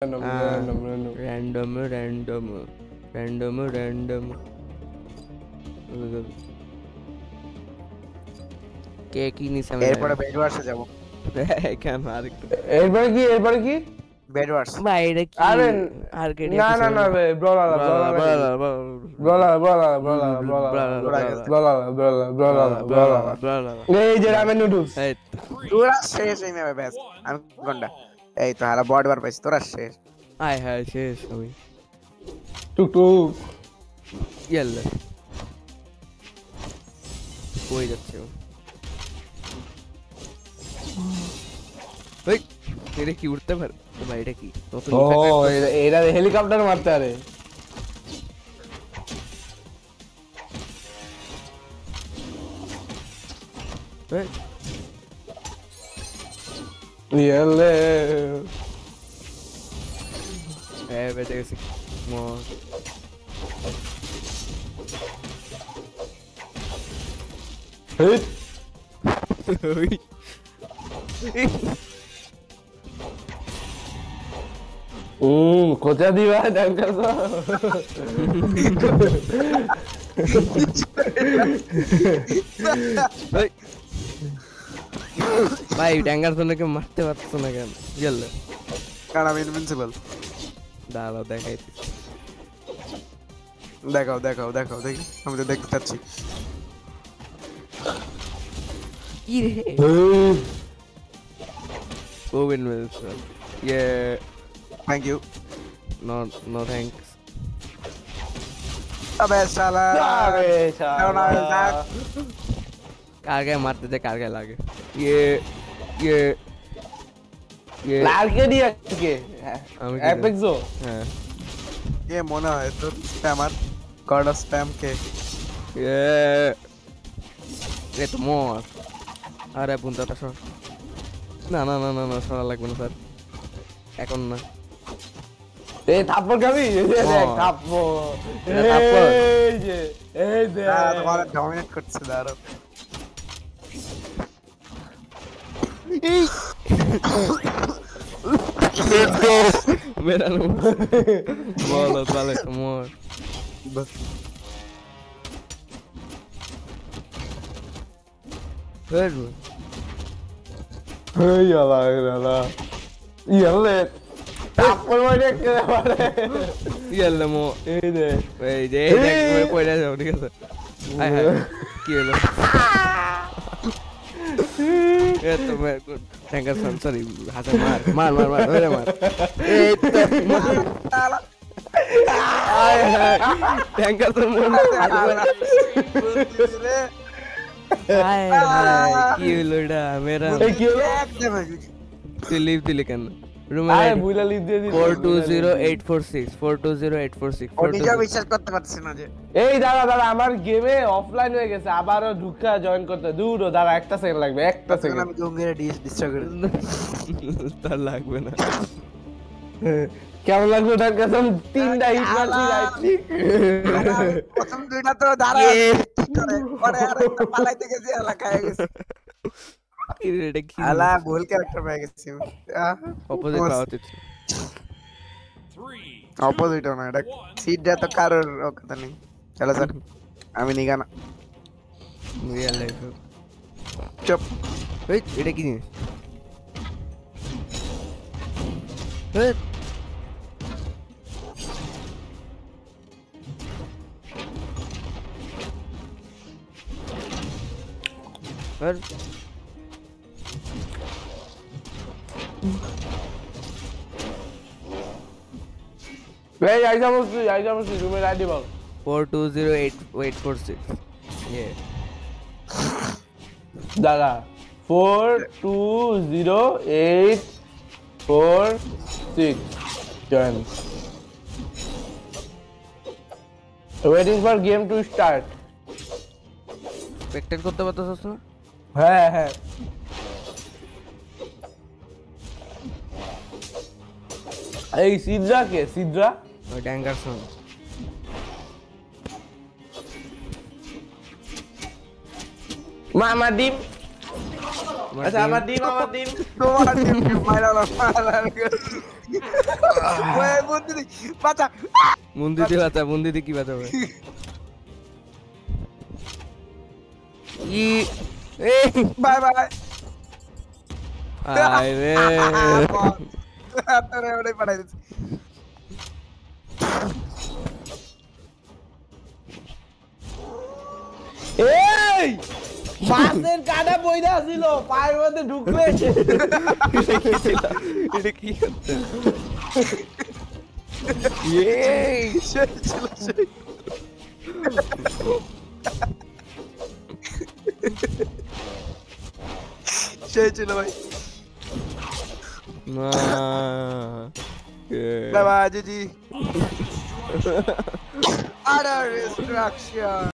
random. কে কি নিছে আমি এরপরে বেডওয়ার্সে যাব। কেন আরেকটু এরপরে কি বেডওয়ার্স ভাই এটা কি আরে আর্কেড না ব্রলার এই যে রামেন নুডলস তোরা শেষ হয়ে যাবে ব্যাস। আমি কোনটা এই তো হারা বডবার পাইছি তোরা শেষ। আয় হায় শেষ আমি টুকটুক ইয়াল্লা কই যাচ্ছে ও? এই এটা কি উঠতে পারে ভাই এটা কি নতুন ও এরা হেলিকপ্টার মারতে আরে এই ইয়ালে বেঁচে গেছি মর হিট কোথা দিবা ডাক্তার ভাই ট্যাঙ্গার জনকে মারতে পারছো না কেন গেল কারণ আমি ইনভিনসিবল। দাঁড়াও দেখাইছি দেখাও দেখাও দেখাও দেখি আমি তো দেখতে পাচ্ছি। কি রে ওভেন ওয়েলসন ইয়ে থ্যাংক ইউ। নো থ্যাঙ্কস আবে শালা কার গায়ে মারতে যায় কার গায়ে লাগে ইয়ে ইয়ে ইয়ে লালকে দিয়ে কে আমি অ্যাপেক্সো হ্যাঁ কে মনে হয় তোর স্প্যামার গড অফ স্প্যাম কে? এ তো মর আরে বুনতাটা সর না না না না না সরা লাগবে না স্যার এখন না এই থাপ্পড় খাবি এই যে দেখ থাপ্পড় এই যে এই দে তোমার ডমিনেট করছে দাঁড়াও। मेरा बोलो साले मोर बस फिर hey yala yalle থাপ্পড় মারে কে মারে ইয়াল্লা মো এই দে এই যে দেখ মই পয়লা যাও ঠিক আছে আয় হায় কি হলো এ তো মে ট্যাঙ্কার সরি হাতে মার মার মার মার ধরে মার এই তো আয় হায় ট্যাঙ্কার তো মন আয় হায় কি হলো এটা মেরা কি হলো তুই লিভ দিলি কেন রুমে আরে বুইলা লিভ দিয়ে দিল 420846 420846 ও নিজে বিশ্বাস করতে পারছিস না যে এই দাঁড়া আমার গেমে অফলাইন হয়ে গেছে আবারও ঢুকা জয়েন করতে দূর দাঁড়া একটা সেকেন্ড লাগবে একটা সেকেন্ড আমি গঙ্গের ডিস্ট্রাক্ট করে তার লাগবে না কেমন লাগলো তার কাছে তিনটা হিট মারছি রাইটলি প্রথম দুইটা তো দাঁড়া ঠিক করে পরে আর একটা পালাইতে গেছি এলাকায় গেছে কি রে এটা কি আলা ভুল ক্যারেক্টার পেয়ে গেছি অপোজিট পাওয়াতে অপোজিট না এটা সিটটা তো কারোর কথা নেই। চলো স্যার আমি নিগা না রিয়েল লাইফ চুপ। এই এটা কি জিনিস এই এই আইসা বসছি রুমের আইডি বল 420846 yeah দাদা 420846 join waiting for game to start spectate করতে পারতেছস না হ্যাঁ এই সিদ্রা কে সিদ্রা ওই ট্যাঙ্কার সং মামা ডিম আচ্ছা আমার ডিম তোমার টিম মাইরা ওই বুদ্ধি বাঁচা মুন্দিতে বাঁচা, মুন্দিতে কি বাঁচাবে? বাই বাই আয় রে তোরে ওরে পাঠাই দিচ্ছি এই মাছের কাটা বইরা ছিল পায়ের মধ্যে ঢুকবে এটা কি হচ্ছে? সেই ছিল সেই সেই ছিল ভাই না বাই বাই জিজি আরে ডিস্ট্রাকশন